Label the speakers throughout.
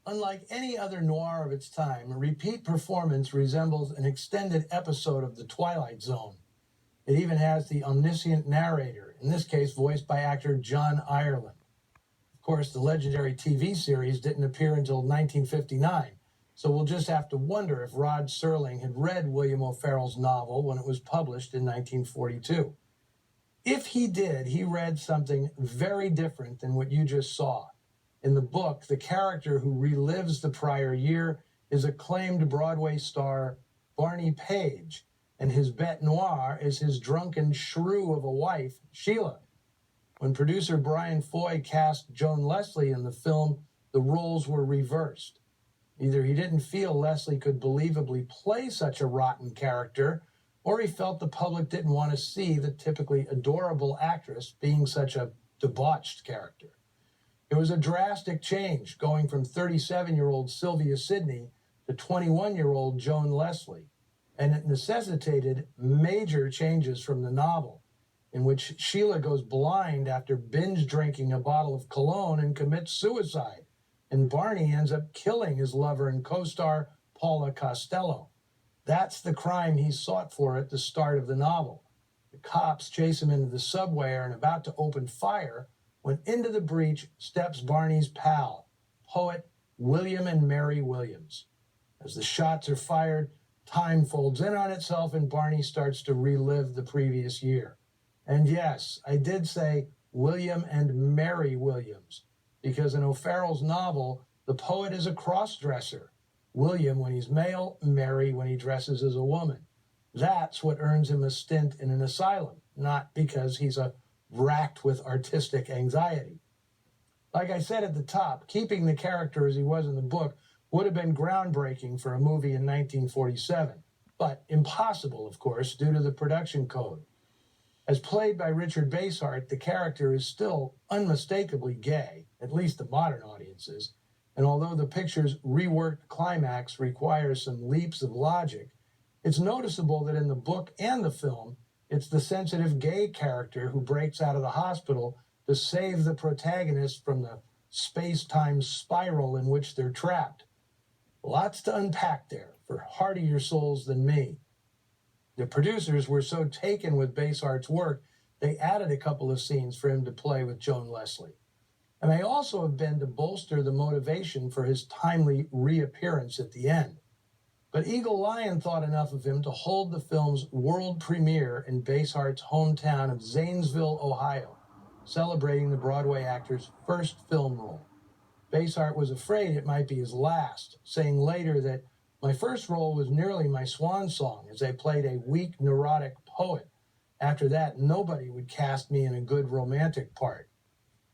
Speaker 1: Unlike any other noir of its time, a repeat performance resembles an extended episode of The Twilight Zone. It even has the omniscient narrator, in this case voiced by actor John Ireland. Of course, the legendary TV series didn't appear until 1959, so we'll just have to wonder if Rod Serling had read William O'Farrell's novel when it was published in 1942. If he did, he read something very different than what you just saw. In the book, the character who relives the prior year is acclaimed Broadway star Barney Page, and his bête noire is his drunken shrew of a wife, Sheila. When producer Brian Foy cast Joan Leslie in the film, the roles were reversed. Either he didn't feel Leslie could believably play such a rotten character, or he felt the public didn't want to see the typically adorable actress being such a debauched character. It was a drastic change, going from 37-year-old Sylvia Sidney to 21-year-old Joan Leslie, and it necessitated major changes from the novel, in which Sheila goes blind after binge drinking a bottle of cologne and commits suicide, and Barney ends up killing his lover and co-star Paula Costello. That's the crime he sought for at the start of the novel. The cops chase him into the subway and are about to open fire when into the breach steps Barney's pal, poet William and Mary Williams. As the shots are fired, time folds in on itself and Barney starts to relive the previous year. And yes, I did say William and Mary Williams, because in O'Farrell's novel, the poet is a cross-dresser. William when he's male, Mary when he dresses as a woman. That's what earns him a stint in an asylum, not because he's racked with artistic anxiety. Like I said at the top, keeping the character as he was in the book would have been groundbreaking for a movie in 1947, but impossible, of course, due to the production code. As played by Richard Basehart, the character is still unmistakably gay, at least to modern audiences, and although the picture's reworked climax requires some leaps of logic, it's noticeable that in the book and the film, it's the sensitive gay character who breaks out of the hospital to save the protagonist from the space-time spiral in which they're trapped. Lots to unpack there for hardier souls than me. The producers were so taken with Basehart's work, they added a couple of scenes for him to play with Joan Leslie. It may also have been to bolster the motivation for his timely reappearance at the end. But Eagle Lion thought enough of him to hold the film's world premiere in Basehart's hometown of Zanesville, Ohio, celebrating the Broadway actor's first film role. Basehart was afraid it might be his last, saying later that my first role was nearly my swan song as I played a weak, neurotic poet. After that, nobody would cast me in a good romantic part.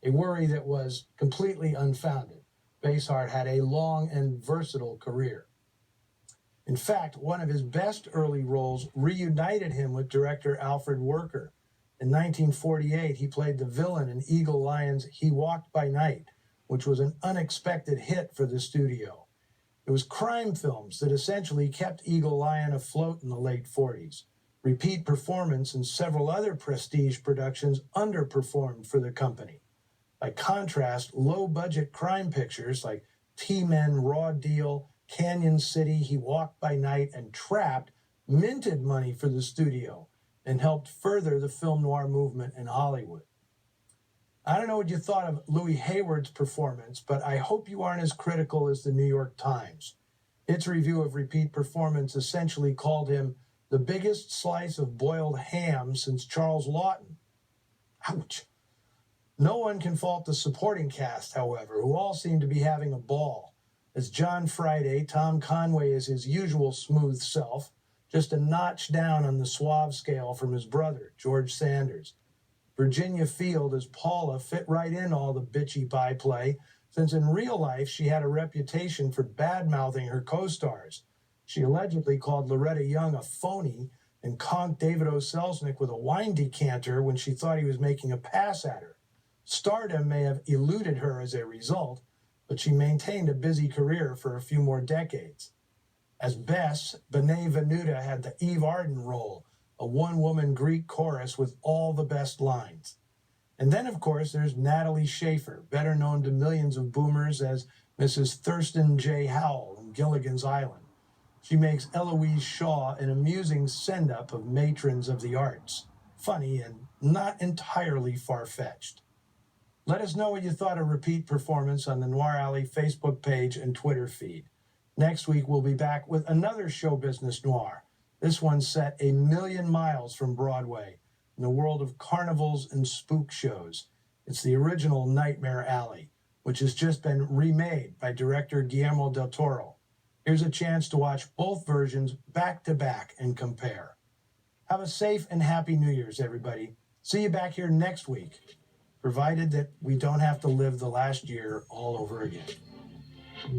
Speaker 1: A worry that was completely unfounded. Basehart had a long and versatile career. In fact, one of his best early roles reunited him with director Alfred Werker. In 1948, he played the villain in Eagle Lion's He Walked by Night, which was an unexpected hit for the studio. It was crime films that essentially kept Eagle Lion afloat in the late 40s. Repeat performance and several other prestige productions underperformed for the company. By contrast, low-budget crime pictures like T-Men, Raw Deal, Canyon City, He Walked by Night, and Trapped minted money for the studio and helped further the film noir movement in Hollywood. I don't know what you thought of Louis Hayward's performance, but I hope you aren't as critical as the New York Times. Its review of Repeat Performance essentially called him the biggest slice of boiled ham since Charles Lawton. Ouch. No one can fault the supporting cast, however, who all seem to be having a ball. As John Friday, Tom Conway is his usual smooth self, just a notch down on the suave scale from his brother, George Sanders. Virginia Field as Paula fit right in all the bitchy byplay, since in real life she had a reputation for bad-mouthing her co-stars. She allegedly called Loretta Young a phony and conked David O. Selznick with a wine decanter when she thought he was making a pass at her. Stardom may have eluded her as a result, but she maintained a busy career for a few more decades. As Bess, Benet Venuta had the Eve Arden role, a one-woman Greek chorus with all the best lines. And then, of course, there's Natalie Schafer, better known to millions of boomers as Mrs. Thurston J. Howell in Gilligan's Island. She makes Eloise Shaw an amusing send-up of matrons of the arts, funny and not entirely far-fetched. Let us know what you thought of Repeat Performance on the Noir Alley Facebook page and Twitter feed. Next week, we'll be back with another show business noir. This one set a million miles from Broadway in the world of carnivals and spook shows. It's the original Nightmare Alley, which has just been remade by director Guillermo del Toro. Here's a chance to watch both versions back to back and compare. Have a safe and happy New Year's, everybody. See you back here next week, provided that we don't have to live the last year all over again.